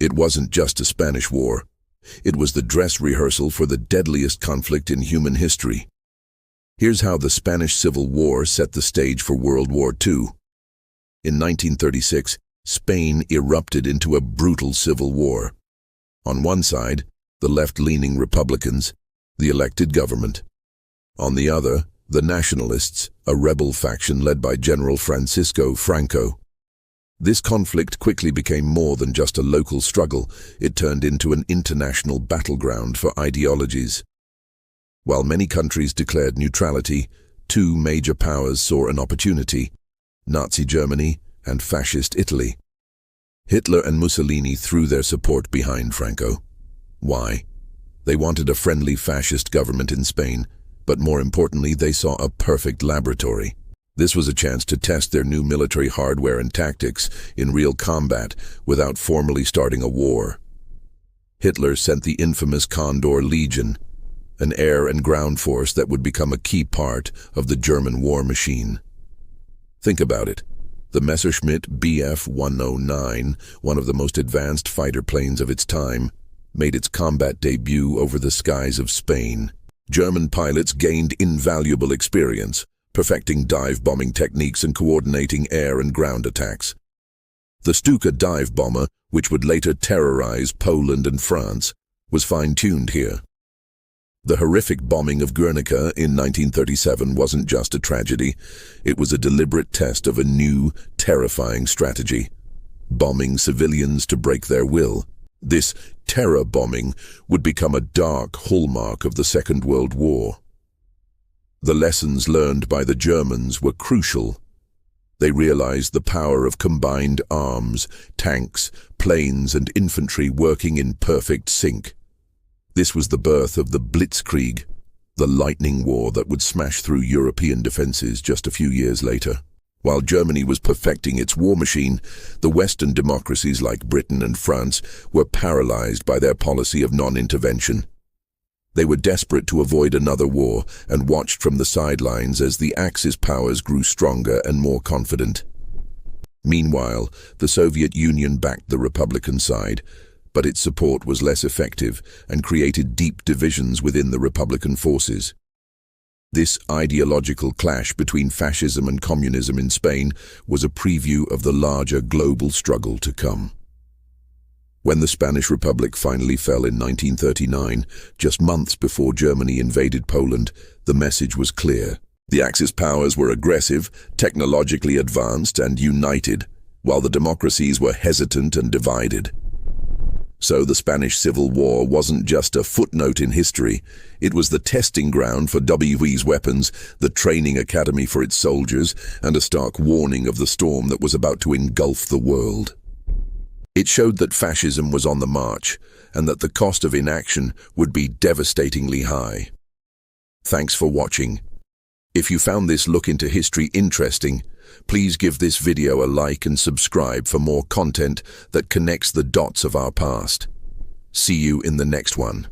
It wasn't just a Spanish war. It was the dress rehearsal for the deadliest conflict in human history. Here's how the Spanish Civil War set the stage for World War II. In 1936, Spain erupted into a brutal civil war. On one side, the left-leaning Republicans, the elected government. On the other, the Nationalists, a rebel faction led by General Francisco Franco. This conflict quickly became more than just a local struggle. It turned into an international battleground for ideologies. While many countries declared neutrality, two major powers saw an opportunity: Nazi Germany and Fascist Italy. Hitler and Mussolini threw their support behind Franco. Why? They wanted a friendly fascist government in Spain, but more importantly, they saw a perfect laboratory. This was a chance to test their new military hardware and tactics in real combat without formally starting a war. Hitler sent the infamous Condor Legion, an air and ground force that would become a key part of the German war machine. Think about it. The Messerschmitt Bf 109, one of the most advanced fighter planes of its time, made its combat debut over the skies of Spain. German pilots gained invaluable experience, perfecting dive-bombing techniques and coordinating air and ground attacks. The Stuka dive bomber, which would later terrorize Poland and France, was fine-tuned here. The horrific bombing of Guernica in 1937 wasn't just a tragedy, it was a deliberate test of a new, terrifying strategy: bombing civilians to break their will. This terror bombing would become a dark hallmark of the Second World War. The lessons learned by the Germans were crucial. They realized the power of combined arms, tanks, planes, and infantry working in perfect sync. This was the birth of the Blitzkrieg, the lightning war that would smash through European defenses just a few years later. While Germany was perfecting its war machine, the Western democracies like Britain and France were paralyzed by their policy of non-intervention. They were desperate to avoid another war and watched from the sidelines as the Axis powers grew stronger and more confident. Meanwhile, the Soviet Union backed the Republican side, but its support was less effective and created deep divisions within the Republican forces. This ideological clash between fascism and communism in Spain was a preview of the larger global struggle to come. When the Spanish Republic finally fell in 1939, just months before Germany invaded Poland, the message was clear. The Axis powers were aggressive, technologically advanced, and united, while the democracies were hesitant and divided. So the Spanish Civil War wasn't just a footnote in history, it was the testing ground for WWII's weapons, the training academy for its soldiers, and a stark warning of the storm that was about to engulf the world. It showed that fascism was on the march, and that the cost of inaction would be devastatingly high. Thanks for watching. If you found this look into history interesting, please give this video a like and subscribe for more content that connects the dots of our past. See you in the next one.